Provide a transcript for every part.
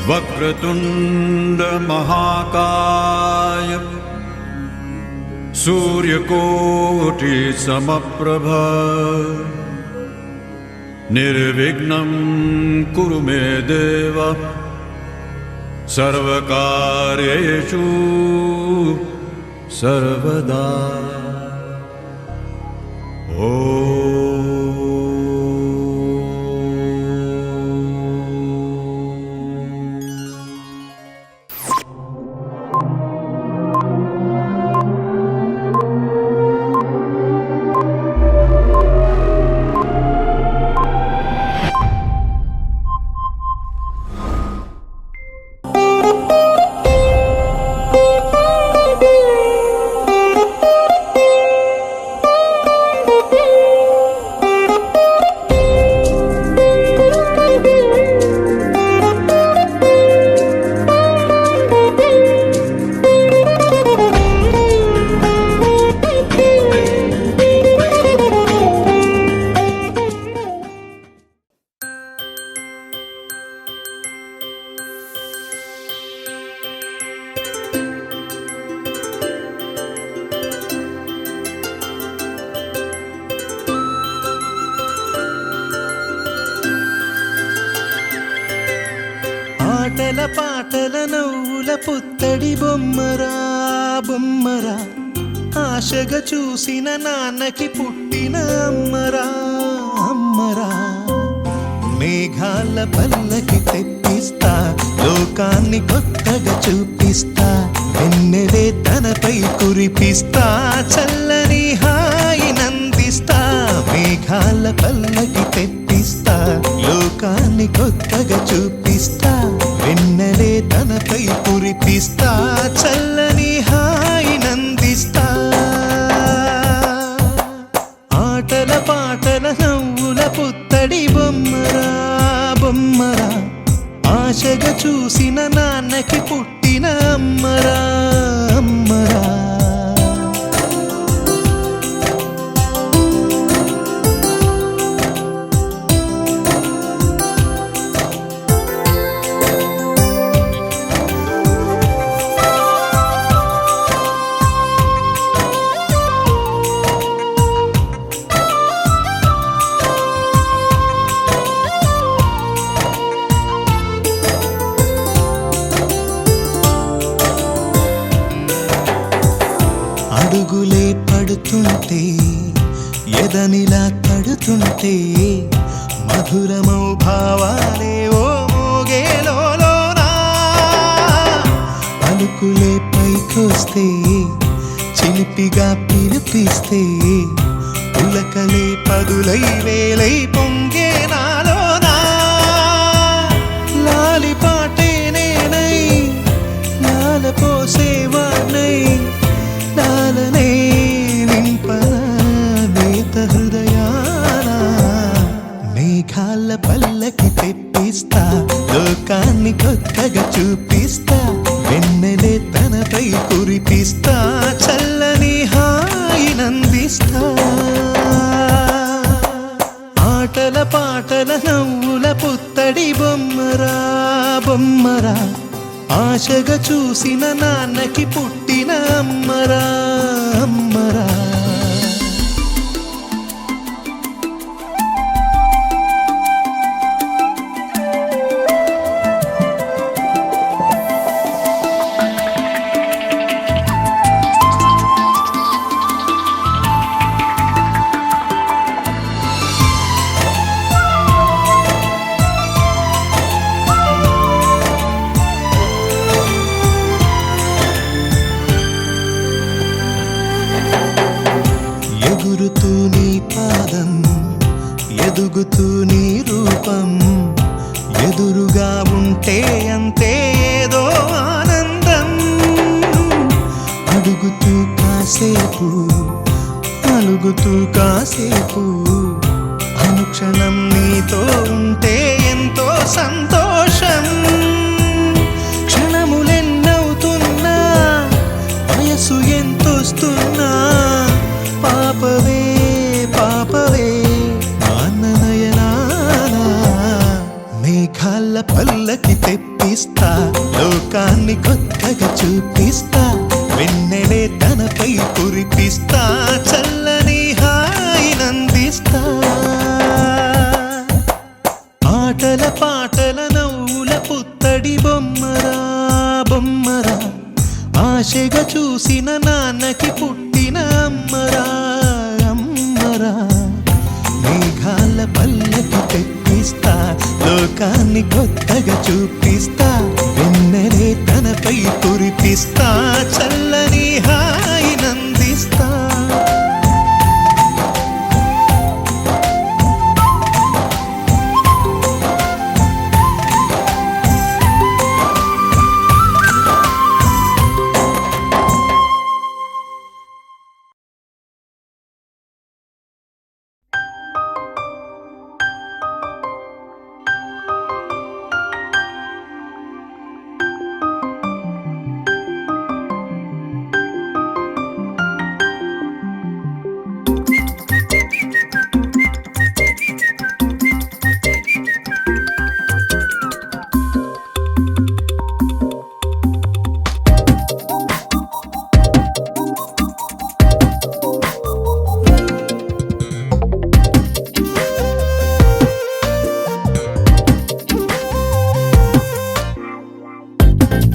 वक्रतुंड महाकाय सूर्यकोटि समप्रभ निर्विघ्नं कुरु मे देव सर्वकार्येषु सर्वदा। ఆటల పాటల నవ్వుల పుత్తడి బొమ్మరా బొమ్మరా, ఆశగా చూసిన నాన్నకి పుట్టిన అమ్మరా అమ్మరా. మేఘాల పల్లకి తెప్పిస్తా, లోకాన్ని కొత్తగా చూపిస్తా, వెన్నెలే తనపై కురిపిస్తా, చల్లని హాయి నందిస్తా. మేఘాల పల్లకి తెప్పిస్తా, లోకాన్ని కొత్తగా చూపిస్తా, వెన్నెలే తనపై కురిపిస్తా, చల్లని హాయి నందిస్తా. ఆటల పాటల నవ్వుల పుత్తడి బొమ్మరా బొమ్మరా, ఆశగా చూసిన నాన్నకి పుట్టిన అమ్మరా అమ్మరా. అడుగులే పడుతుంటే, ఎదనిలా తడుతుంటే, మధురమౌ భావాలే ఓ మోగేలోనా. పలుకులే పైకొస్తే, చిలిపిగా పిలిపిస్తే, పులకలే పదులై వేలై పొంగే నాలోనా. లాలి పాటే నేనై లాల పోసేవాణ్ణై, లాలనే నింపన నేత హృదయాన. మేఘాల పల్లకి తెప్పిస్తా, లోకాన్ని కొత్తగా చూపిస్తా, వెన్నెలే తనపై కురిపిస్తా, చల్లని హాయి నందిస్తా. ఆటల పాటల నవ్వుల పుత్తడి బొమ్మరా బొమ్మరా, ఆశగా చూసిన నాన్నకి పుట్టిన అమ్మరా అమ్మరా. ఎగురుతూ నీ పాదం, ఎదుగుతూ నీ రూపం, ఎదురుగా ఉంటే అంతే ఏదో ఆనందం. అడుగుతూ కాసేపు, అలుగుతూ కాసేపు, అనుక్షణం నీతో ఉంటే ఎంతో సంతోషం. క్షణములెన్నవుతున్నా, వయసు ఎంతొస్తున్నా, పాపవే పాపవే నాన్న నయనానా. మేఘాల పల్లకి తెప్పి అందిస్తా, లోకాన్ని కొత్తగా చూపిస్తా, వెన్నెలే తనపై కురిపిస్తా, చల్లని హాయినందిస్తా. ఆటల పాటల నవ్వుల పుత్తడి బొమ్మరా బొమ్మరా, ఆశగా చూసిన నాన్నకి పుట్టిన అమ్మరా అమ్మరా. మేఘాల పల్లకి తెప్పిస్తా, లోకాన్ని కొత్తగా చూపిస్తా, వెన్నెలే తనపై కురిపిస్తా, చల్లని హాయినందిస్తా.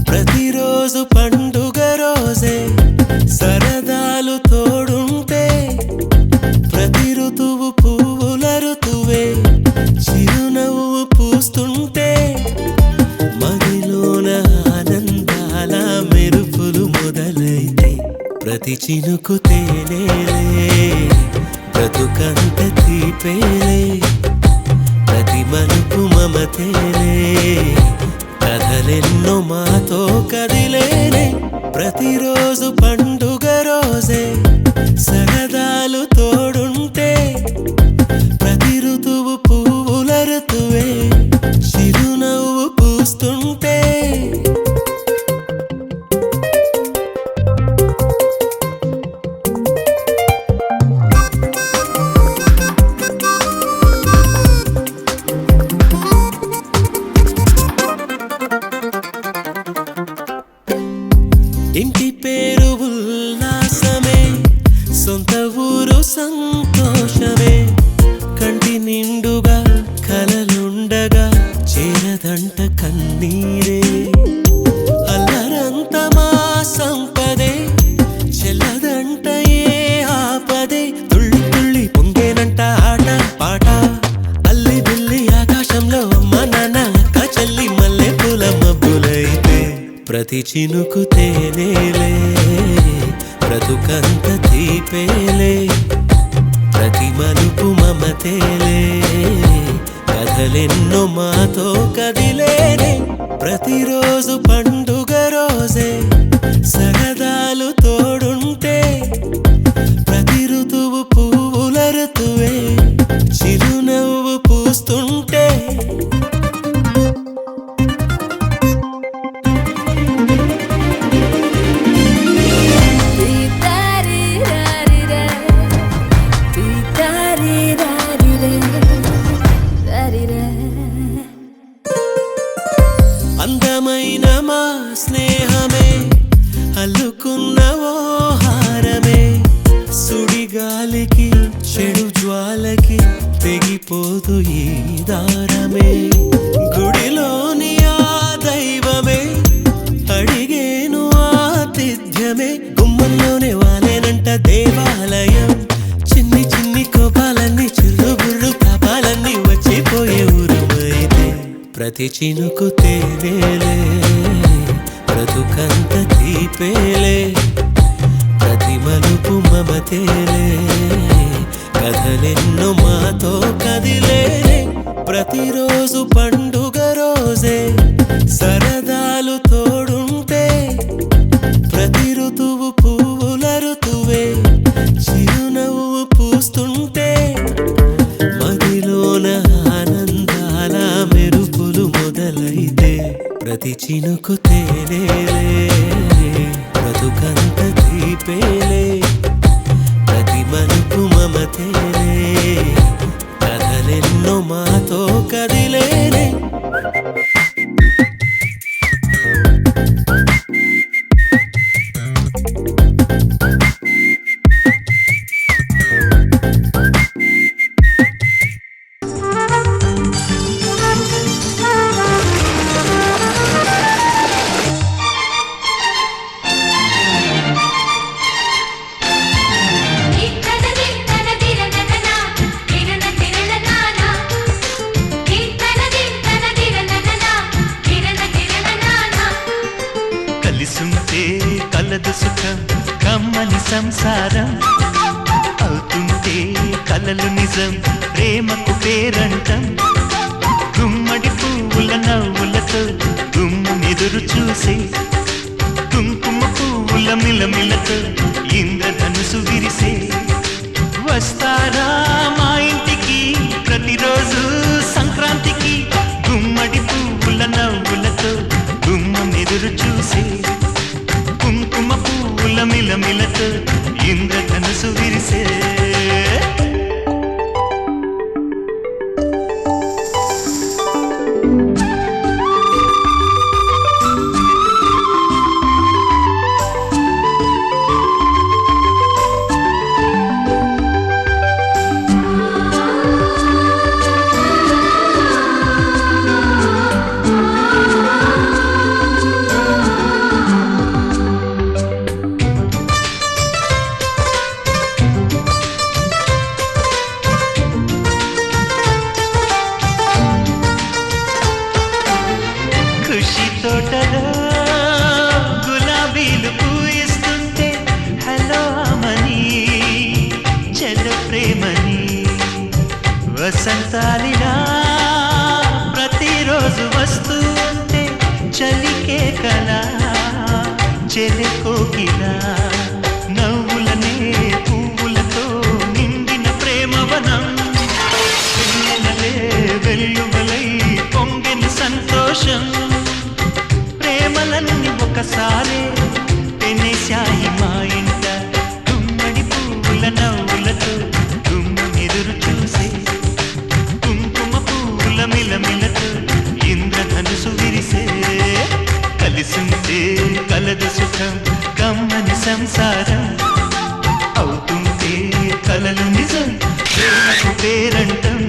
ప్రతిరోజు పండుగ రోజే, సరదాలు తోడుంటే, ప్రతి ఋతువు పువ్వుల ఋతువే, చిరునవ్వు పూస్తుంటే, మదిలోన ఆనందాల మెరుపులు మొదలైతే, ప్రతి చినుకు తేనేలే, బ్రతుకంత తీపేలే, ప్రతి మలుపు మమతేలే, కథలెన్నో మాతో కదిలేనే. ప్రతిరోజు పండుగ రోజే, సరదాలు తోడుంటే, ప్రతి ఋతువు పువ్వుల ఋతువే, చిరునవ్వు పూస్తుంటే. ఇంటి పేరు ఉల్లాసమే, సొంత ఊరు సంతోషమే, కంటి నిండుగా కలలుండగా చేరదంట కన్నీరే. అల్లరంత మా సంపదే, చెల్లదంట ఏ ఆపదే, తుళ్ళి తుళ్ళి పొంగేనంట ఆట పాట, అల్లి బిల్లి ఆకాశంలో అమ్మ నాన్న అక్క చెల్లి మల్లె పూల మబ్బులైతే, ప్రతి చినుకు తేనేలే, బ్రతుకంత తీపేలే, ప్రతి మలుపు మమతేలే, కథలెన్నో మాతో కదిలేనే. ప్రతిరోజు పండుగ రోజే, సరదాలు తోడుంటే, ప్రతి ఋతువు పువ్వుల ఋతువే, చిరునవ్వు పూస్తుంటే. అందమైన మా స్నేహమే, అల్లుకున్న ఓ హారమే, సుడిగాలికి చెడు జ్వాలకి తెగిపోదు ఈ దారమే. గుడిలోని ఆ దైవమే అడిగేను ఆతిథ్యమే, గుమ్మంలోనే వాలేనంట దేవాలయం, చిన్ని చిన్ని కోపాలన్నీ చిరుబుర్రు తాపాలన్నీ వచ్చిపోయే ఊరుమైతే, ప్రతి చినుకు తేనేలే, బ్రతుకంత తీపేలే, ప్రతి మలుపు మమతేలే, కథలెన్నో మాతో కదిలేనే. ప్రతిరోజు పండుగ రోజే, సరదాలు తోడుంటే, ప్రతి ఋతువు పువ్వుల ఋతువే, చిరునవ్వు పూస్తుంటే, మదిలోన ఆనందాల మెరుపులు మొదలైతే, ప్రతి చినుకు తేనేలే, బ్రతుకంత తీపేలే, ప్రతి మలుపు మమతేలే, కథలెన్నో మాతో కదిలేనే. కమ్మని సంసారం అవుతుంటే కలలు నిజం ప్రేమకు పేరంటం గుమ్మడి పువ్వుల నవ్వులతో గుమ్మెదురు చూసే కుంకుమ పువ్వుల మిలమిలతో ఇంద్రధనుసు విరిసే వస్తారా మా ఇంటికి ప్రతిరోజు సంక్రాంతికి గుమ్మడి పువ్వుల నవ్వులతో గుమ్మెదురు చూసే కుంకుమ పువ్వుల మిలమిలతో ఇంద్రధనుసు విరిసే ఖుషి తోటలో గులాబీలు పూయిస్తుంటే హలో అమని చెల్ల ప్రేమని వసంతాలిలా ప్రతిరోజు వస్తూ ఉంటే చలికే కలా చెలి కోకిలా నవ్వులనే పువ్వులతో నిండిన ప్రేమవనం వెన్నెలలే వెల్లువలై పొంగిన సంతోషం ప్రేమలన్నీ ఒకసారి పెనేశాయి మా ఇంట గుమ్మడి పువ్వుల నవ్వులతో గుమ్మెదురు చూసే కుంకుమ పువ్వుల మిలమిలతో ఇంద్రధనుసు విరిసే కలిసుంటే కలదు సుఖం కమ్మని సంసారం అవుతుంటే కలలు నిజం ప్రేమకు పేరంటం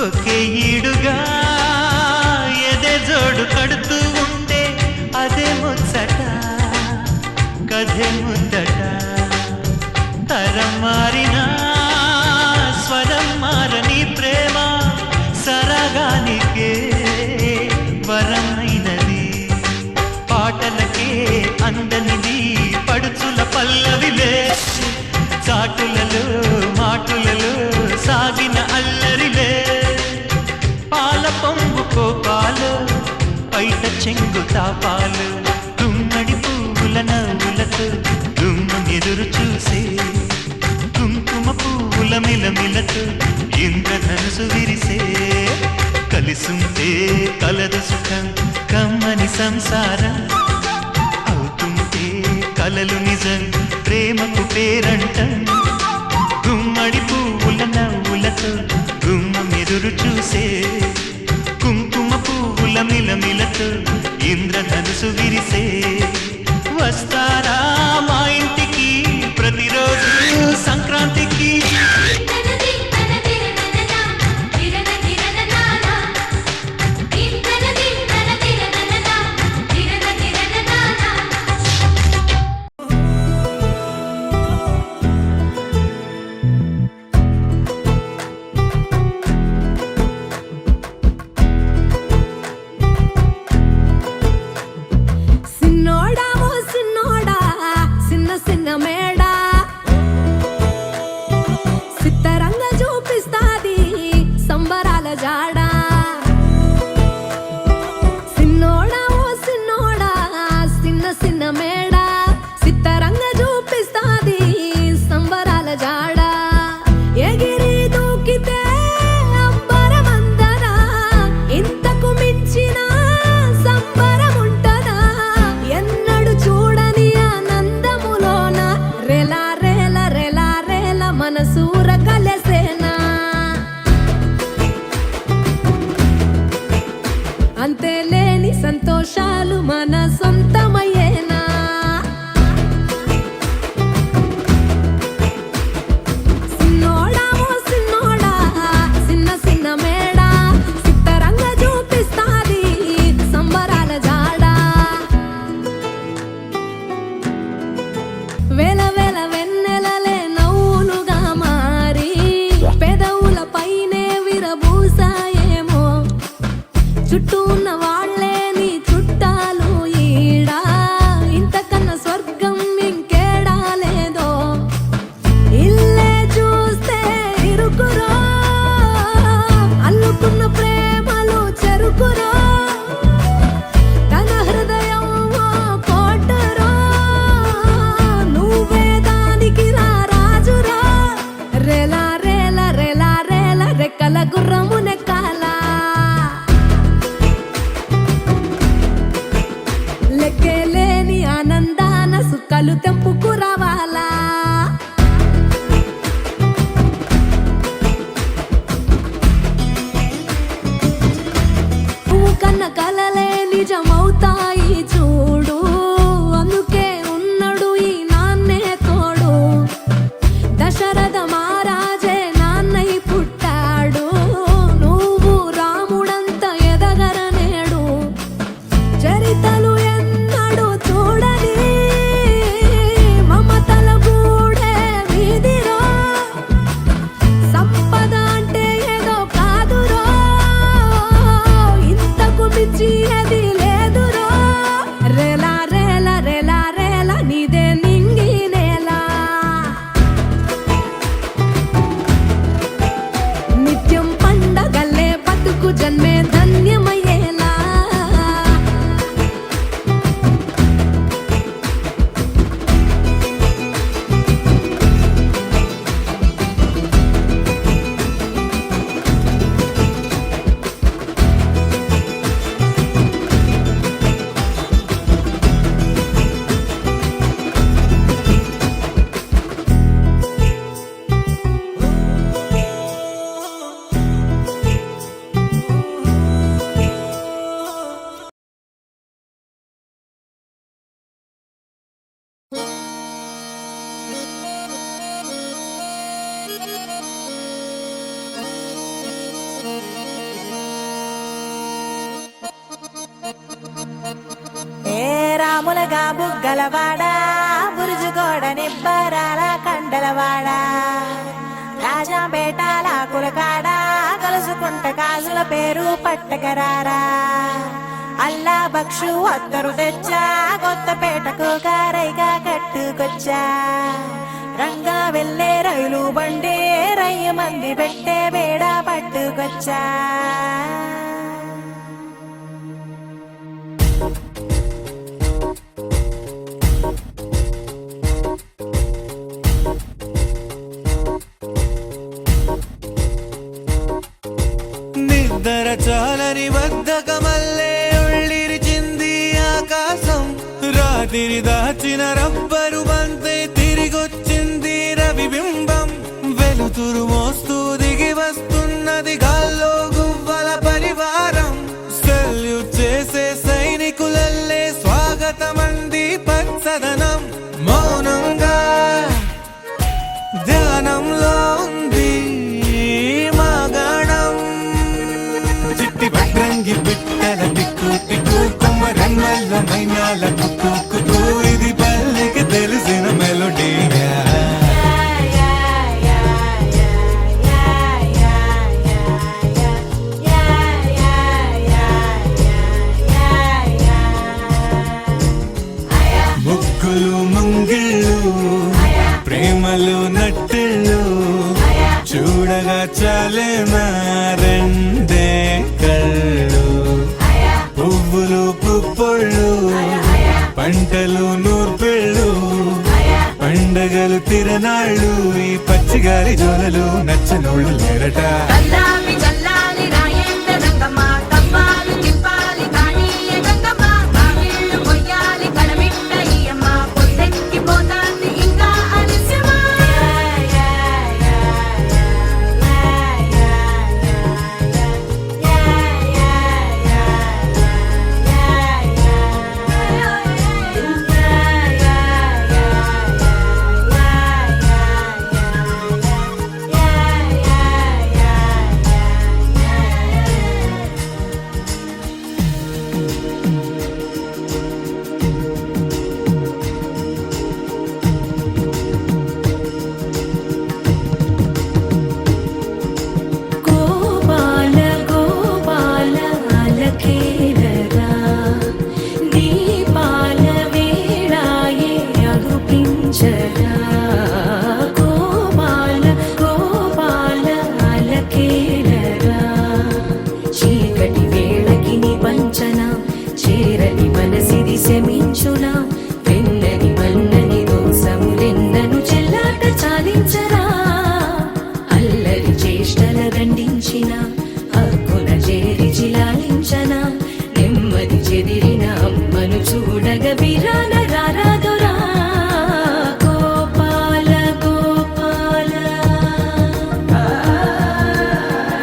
ఒకే ఈడుగా ఎదే జోడు కడుతూ ఉంటే అదే ముచ్చట కథే ముద్దట తరం మారినా స్వరం మారని ప్రేమ సరగానికే వరమైనది పాటలకే అందనిది పడుచుల పల్లవిలే చాటులలో మాటులలో సాగిన అల్లరిలే పాల పొంగు కోపాలు పైట చెంగు తాపాలు గుమ్మడి పువ్వుల నవ్వులతో గుమ్మెదురు చూసే కుంకుమ పువ్వుల మిలమిలతో ఇంద్రధనుసు విరిసే కలిసుంటే కలదు సుఖం కమ్మని సంసారం అవుతుంటే కలలు నిజం ప్రేమకు పేరంటం గుమ్మడి పువ్వుల నవ్వులతో గుమ్మెదురు చూసే కుంకుమ పువ్వుల మిలమిలతో ఇంద్రధనుసు విరిసే వస్తారా మా ఇంటికి ప్రతిరోజు సంక్రాంతికి సంతోషాలు మన సొంతమయ్యేనా చుట్టూ ఉన్న వాళ్ళే నీ చుట్టాలు ఈడా ఇంతకన్నా స్వర్గం ఇంకేడా లేదో ఇల్లే చూస్తే ఇరుకురో అల్లుకున్న ప్రేమలు చెరుకురో తన హృదయం కోటరో నువ్వే దానికి రాజురా రేలా రేలా రేలా రేలా రెక్కల గుర్రము నెక్కాలా లెక్కలేని ఆనందాన సుక్కలు తెంపుకు రావాలా పువ్వు కన్న కలలే నిజమవుతాయి చూడు అందుకే ఉన్నడు ఈ నాన్నే తోడు దశరథ మహారాజే నాన్నై పుట్టాడు నువ్వు రాముడంత ఎదగరనేడు చరితలు ఎన్నడు చూడని మమతల గూడే వీధిరో సంపద అంటే ఏదో కాదురో ఇంతకు మించి అది లేదురో రేలా రేలా రేలా రేలా నీదే నింగి నేలా నిత్యం పండగల్లే బతుకు జన్మే ధన్యమయ్యేలా ఏ రాములగా బుగ్గలవాడా బురుజుగోడ నిబ్బరాల కండలవాడ రాజాపేటాల కులకాడ కలుసుకుంట కాజుల పేరు పట్టకరారా అల్లా బక్షు అత్తరు తెచ్చా కొత్తపేటకు కారైగా కట్టుకొచ్చా రంగా వెళ్ళే రైలు బండి రయ్య మంది పెట్టే బేడ పట్టుకొచ్చా నిద్ర చాలని బద్ధకమల్లే ఉళ్ళిరిచింది ఆకాశం రాత్రి దాచిన రబ్బరు బంతే తిరిగొచ్చింది రవిబింబం వెలుతురు మోస్తూ దిగి వస్తున్నది గాల్లో గువ్వల పరివారం సెల్యూట్ చేసే సైనికులల్లే స్వాగతమంది పచ్చదనం మౌనంగా ధ్యానంలో ఉంది మాగణం చిట్టి భద్రంగి బిట్టల దిక్కు దిక్కు కుమ్మరన్నల్ల మైనాల కుక్కు కుక్కు ఇది పల్లెకి తెలిసిన మెలోడీగా ముగ్గులు ముంగిళ్ళు ప్రేమలు నట్టిళ్ళు చూడగా చాలే రెండే కళ్ళు పువ్వులు పుప్పొళ్ళు పంటలు నూర్పిళ్ళు పండగలు తిరనాళ్ళు ఈ పచ్చిగారి జోలలు నచ్చనోళ్ళు లేరట చూపించనా నెమ్మది చెదిరిన అమ్మను చూడగ విరాన రారాదురా గోపాల గోపాల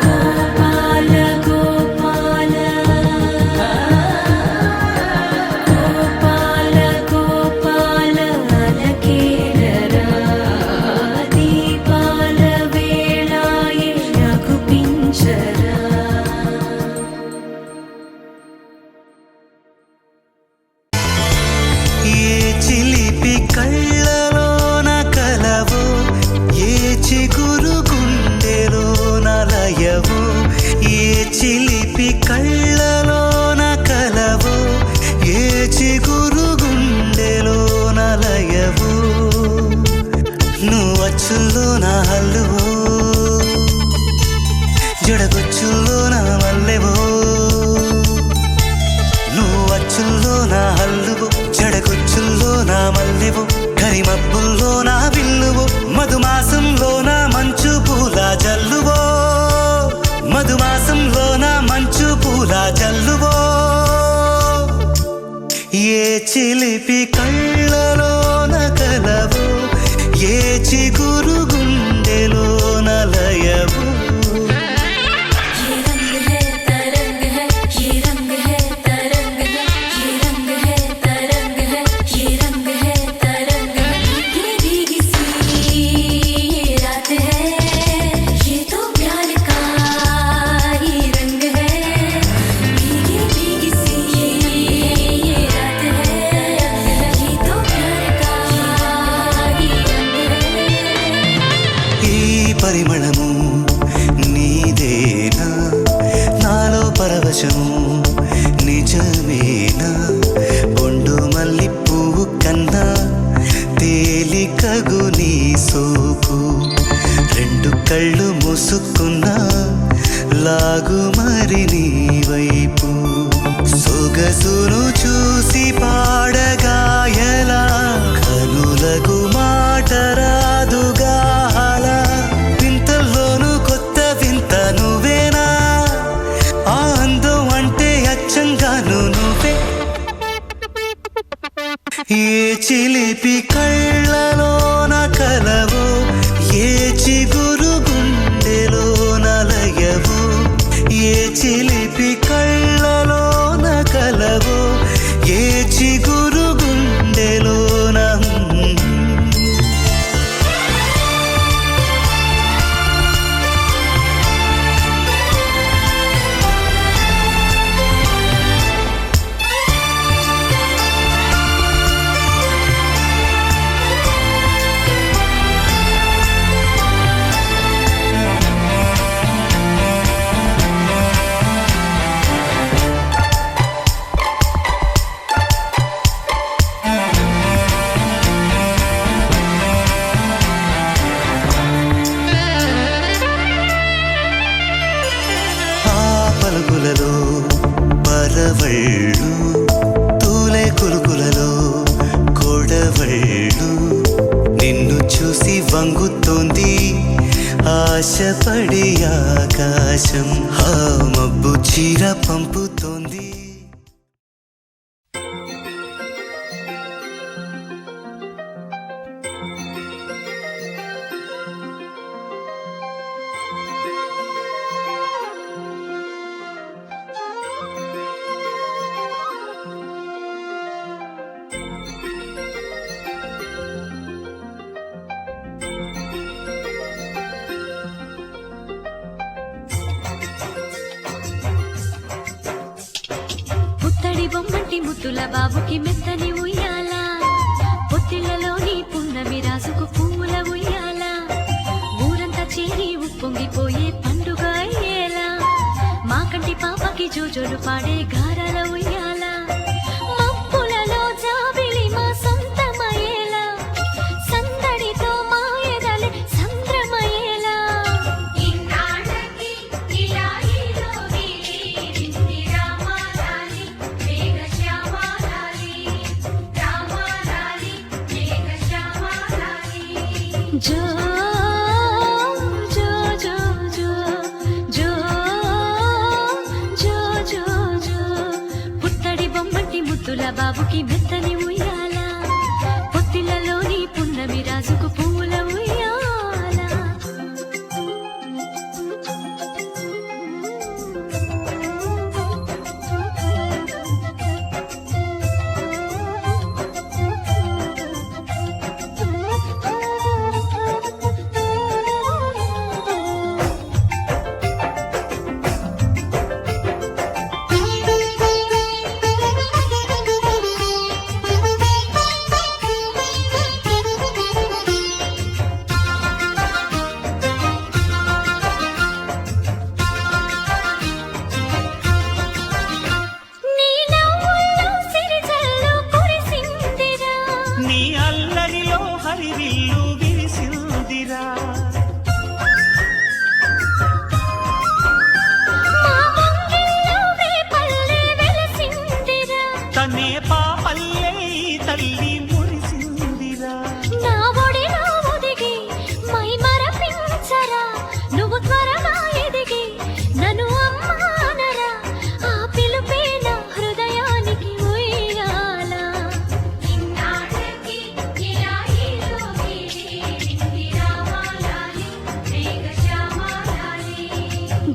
గోపాల గోపాల గోపాల గోపాల అలకేరరా దీపాల వేళాయే రఘుపించరా ఏ చిలిపి కళ్ళలోన కలవో ఏ చిగురు గుండెలోన లయవో ఏ చిలిపి కళ్ళలోన కలవో ఏ చిగురు గుండెలోన లయవో నువ్వు అచ్చుల్లో నా హల్లువో జడగొచ్చుల్లో నా మల్లెవో నువ్వు అచ్చుల్లో నా హల్లువో జడగొచ్చుల్లో నా మల్లెవో కరిమబ్బుల్లో నా విల్లువో మధుమాసంలో నా మంచు పూల జల్లువో మధుమాసంలో నా మంచు పూల జల్లువో ఏ చిలిపి కళ్ళలోన కలవో ఏ చిగురు గుండెలోన లయవో ये रंग है तरंग है ये रंग है तरंग है ये रंग है तरंग है ये रंग है तरंग है भीगी भीगी सी ये रात है ये तो प्यार का ही रंग है भीगी भीगी सी ये रात है ये तो प्यार का ही रंग है ఈ పరిమళము నీదేనా నాలో పరవశము నిజమేనా బొండు మల్లి పువ్వు కన్నా తేలికగు నీ సోకు రెండు కళ్ళు మూసుకున్నా లాగు మరి నీ వైపు సొగసును చూసి పాడగాయలా కనులకు మాట రాదుగాల వింతల్లోనూ కొత్త వింత నువ్వేనా ఆ అందం అంటే అచ్చంగాను నువ్వే ఏ చిలిపి కళ్ళలోన కలవో ఏ చిగురు గుండెలోన లయవో ఏ చిలిపి కళ్ళలోన కలవో ఏ చిగురు గుండెలోన ఆ పలుకులలో పరవళ్ళు తూలే కులుకులలో కొడవళ్ళు నిన్ను చూసి వంగుతోంది ఆశపడి ఆకాశం ఆ మబ్బు చీర పంపుతోంది పుత్తడి బొమ్మంటి ముద్దుల బాబుకి మెత్తని ఉయ్యాల పొత్తిళ్లలోని పున్నమి రాసుకు పువ్వుల ఉయ్యాల ఊరంతా చేరి ఉప్పొంగిపోయే పండుగ అయ్యేలా మా కంటి పాపకి జోజోలు పాడే గారాల ఉయ్యాల మబ్బులలో జాబిలి మా సొంతమయ్యేలా సందడితో మా ఎదలే సంద్రమయ్యేలా ఇన్నాళ్ళకి ఇలా ఈలోని రామాలాలి మేఘశ్యామాలాలి రామాలాలి మేఘశ్యామాలాలి జో జో జో జో జో జో జో ముద్దుల బాబుకి మెత్తని ఉయ్యాల పొత్తిళ్ళలోని పున్నమి రాజుకు పువ్వుల ఉయ్యాల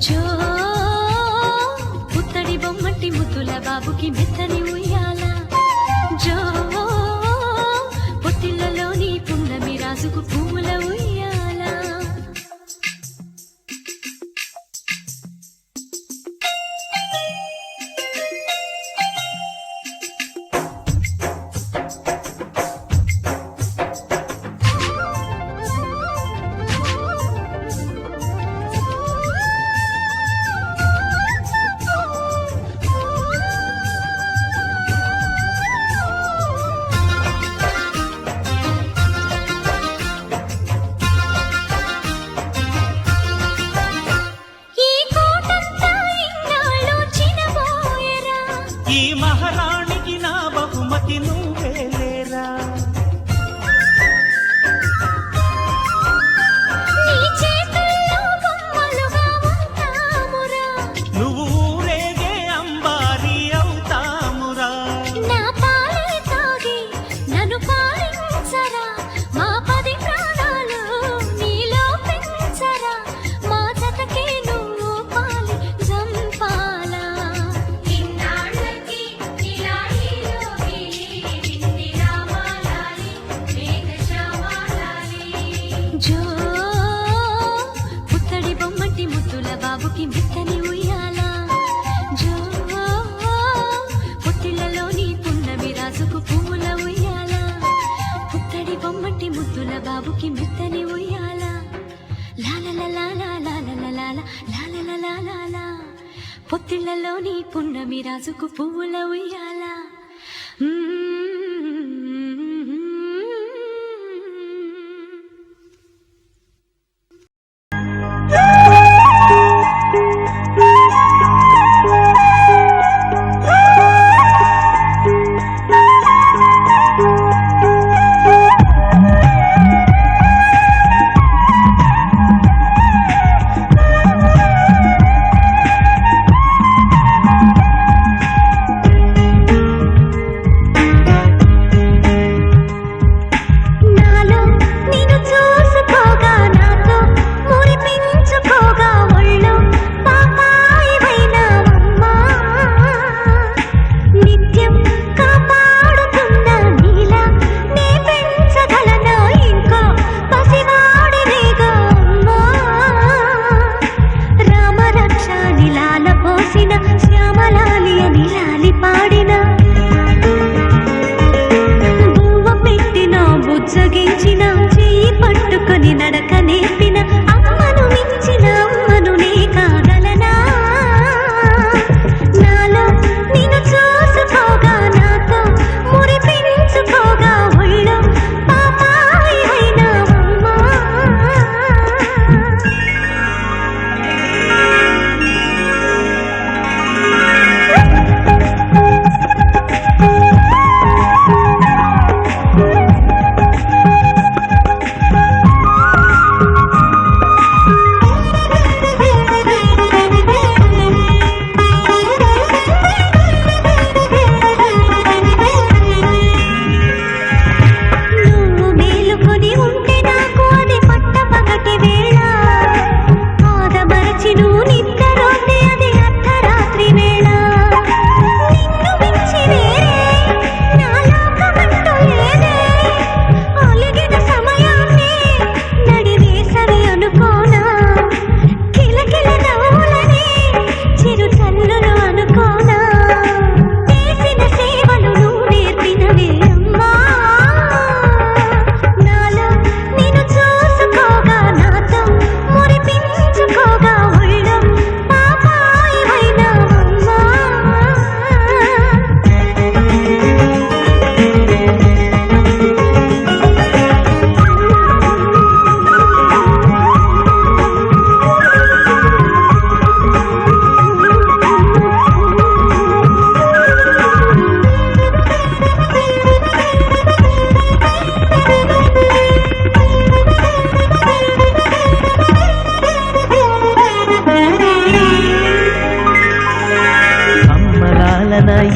జో పుత్తడి బొమ్మటి ముద్దుల బాబుకి మెత్తని ఉయ్యాల జో పొత్తిళ్ళలోని పున్నమి రాజుకు పువ్వుల ఉయ్యాల ఈ మహారాణికి నా బహుమతి నువ్వేలేరా నువ్వు ఊరేగే అంబారి అవుతామురా నా పాలే తాగి నన్ను పాలించరా మా 10 ప్రాణాలు నీలో పెంచరా మా జతకే నువ్వు పాలి జంపాలా జో పుత్తడి బొమ్మటి ముద్దుల బాబుకి మెత్తని ఉయ్యాల జో పొత్తిళ్ళలోని పున్నమి రాజుకు పువ్వుల ఉయ్యాల పుత్తడి బొమ్మటి ముద్దుల బాబుకి మెత్తని ఉయ్యాల లాల పొత్తిళ్ళలోని పున్నమి రాజుకు పువ్వుల ఉయ్యాల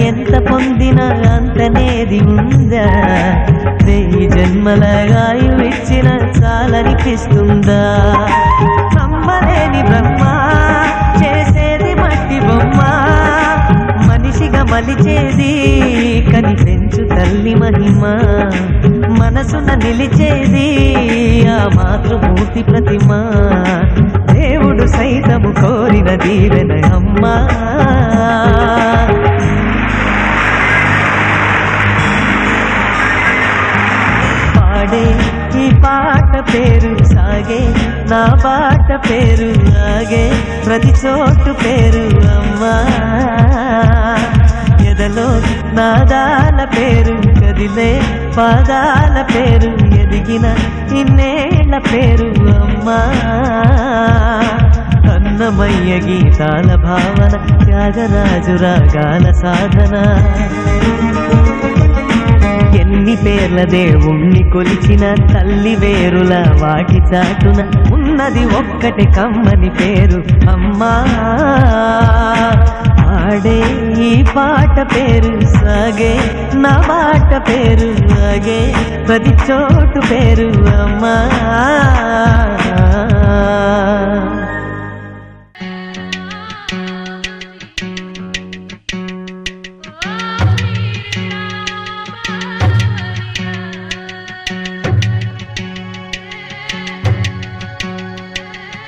ఎంత పొందినా అంతనేది ఉందా? 1000 జన్మల ఆయువిచ్చిన చాలనిపిస్తుందా? నమ్మలేని బ్రహ్మ చేసేది మట్టి బొమ్మ, మనిషిగా మలిచేది కని పెంచు తల్లి మహిమ, మనసున నిలిచేది ఆ మాతృమూర్తి ప్రతిమ, దేవుడు సైతము కోరిన దీవెన అమ్మా. పాడే ఈ పాట పేరు సాగే, నా పాట పేరు ఆగే, ప్రతి చోటు పేరు అమ్మా. ఎదలో నాదాల పేరు కదిలే పాదాల పేరు, ఎదిగిన ఇన్నేళ్ల పేరు అమ్మా. అన్నమయ్య గీతాల భావన, త్యాగరాజు రాగాల సాధన, ఎన్ని పేర్ల దేవుణ్ణి కొలిచిన తల్లి వేరుల వాటి చాటున ఉన్నది ఒక్కటి కమ్మని పేరు అమ్మా. ఆడే ఈ పాట పేరు సాగే, నా పాట పేరు ఆగే, ప్రతి చోటు పేరు అమ్మా.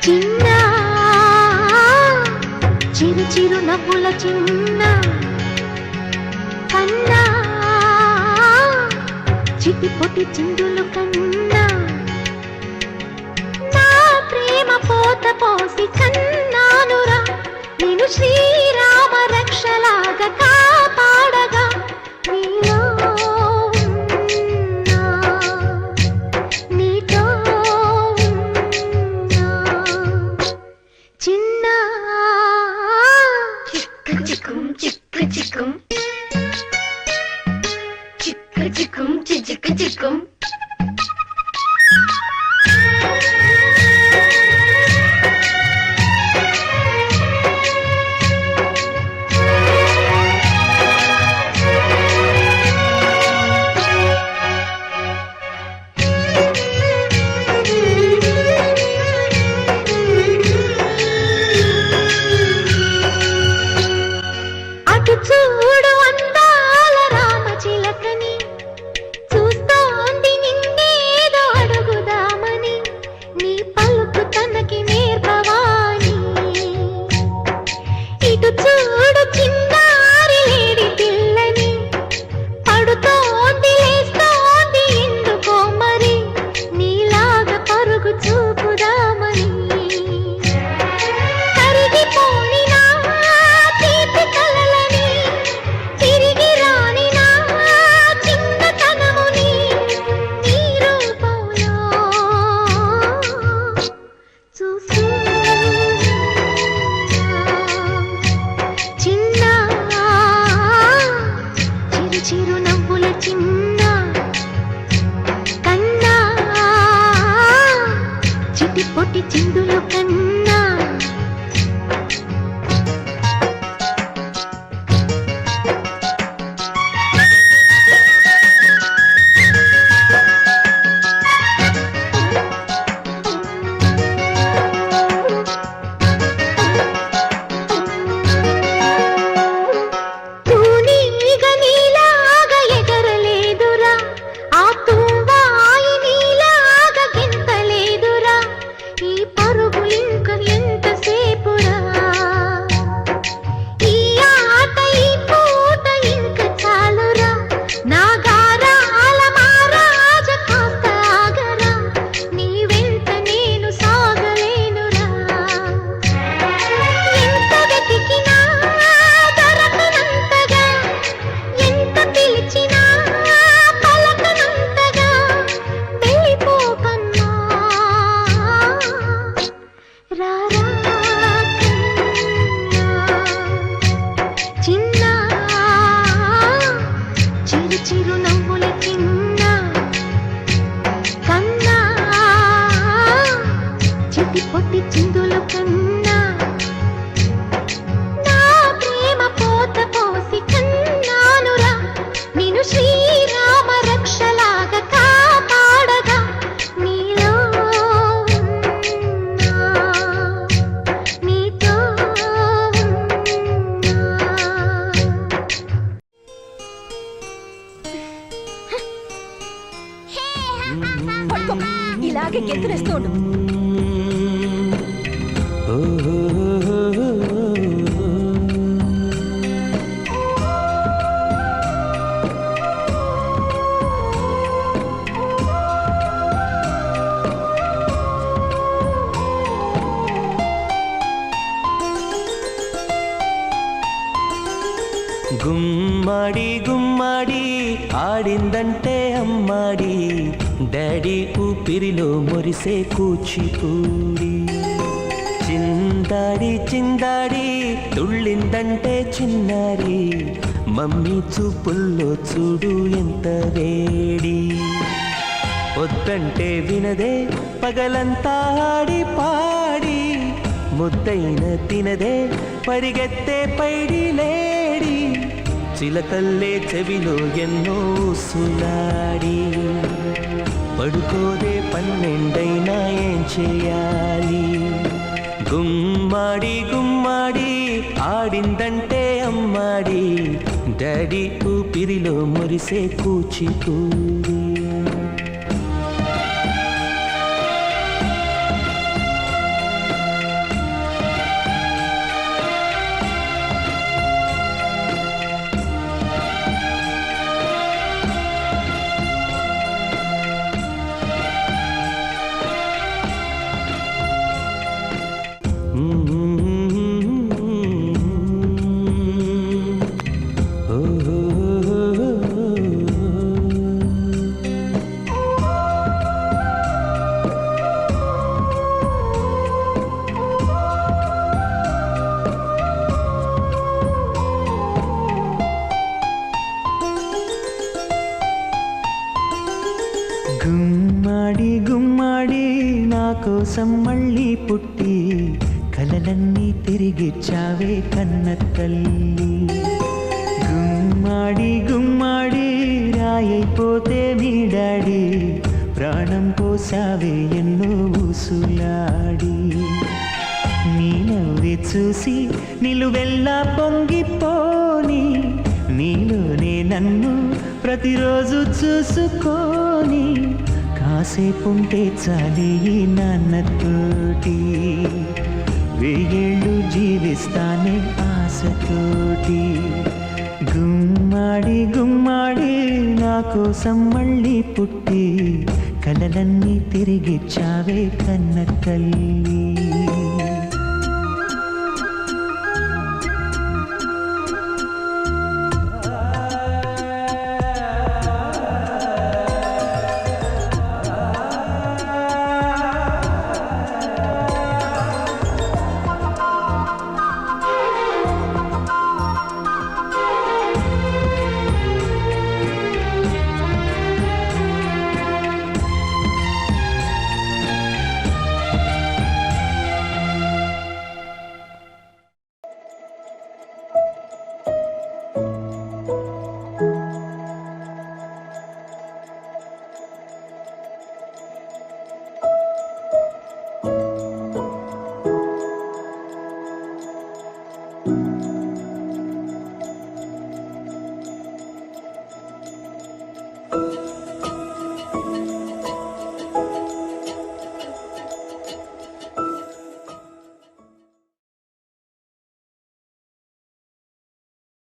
చిన్న చిరు చిరు నవ్వుల చిన్న కన్నా, చిటి పొటి చిందులు కన్నా, నా ప్రేమ పోత పోసి కన్నానురా, నేను శ్రీరామ రక్షలాగా కాపాడగా నీలో ఉన్నా, నీతో ఉన్నా. చిన్న చిక్కు చిక్కుం చిక్కు చిక్కుం చిక్కు చిక్కుం చిక్కు చిక్కుం. అటు చూడు అందాల రామచిలకని, చూస్తోంది నిన్నేదో అడుగుదామని, నీ పలుకు తనకి నేర్పవాని. ఇటు చూడు చిన్నారి లేడి పిల్లని, పడుతోంది లేస్తోంది ఎందుకో మరి, నీలాగా పరుగు చూపుదామని. కరిగిపోని నా తీపి కలలని, తిరిగి రాని నా చిన్నతనముని, నీ రూపంలో చూస్తున్నా. చిన్న ఊరికి గెంతులేస్తూ ఉండు. గుమ్మడి గుమ్మడి ఆడిందంటే అమ్మాడి, డాడీ ఊపిరిలో మురిసే కూచిపూడి. చిందాడి చిందాడి తుళ్ళిందంటే చిన్నారి, మమ్మీ చూపుల్లో చూడు ఎంత వేడి. వద్దంటే వినదే పగలంతా ఆడి పాడి, ముద్దైన తినదే పరిగెత్తే పైడి లేడి. చిలకల్లే చెవిలో ఎన్నో సులాడి, పడుకోదే పన్నెండైనా ఏం చేయాలి. గుమ్మాడి గుమ్మాడి ఆడిందంటే అమ్మాడి, డాడీ ఊపిరిలో మురిసే కూచిపూడి. గుమ్మాడి గుమ్మాడి నా కోసం మళ్ళీ పుట్టి, కలలన్నీ తిరిగిచ్చావే కన్న తల్లి. గుమ్మాడి గుమ్మాడి రాయైపోతే మీ డాడీ, ప్రాణం పోసావే ఎన్నో ఊసులాడి. నీ నవ్వి చూసి నిలువెల్లా పొంగిపోని, నీలోనే నన్ను ప్రతిరోజు చూసుకొని, కాసేపుంటే చాలే ఈ నాన్నతోటి, వెయ్యేళ్ళు జీవిస్తానే ఆశతోటి. గుమ్మాడి గుమ్మాడి నా కోసం మళ్ళీ పుట్టి, కలలన్నీ తిరిగిచ్చావే కన్న తల్లి.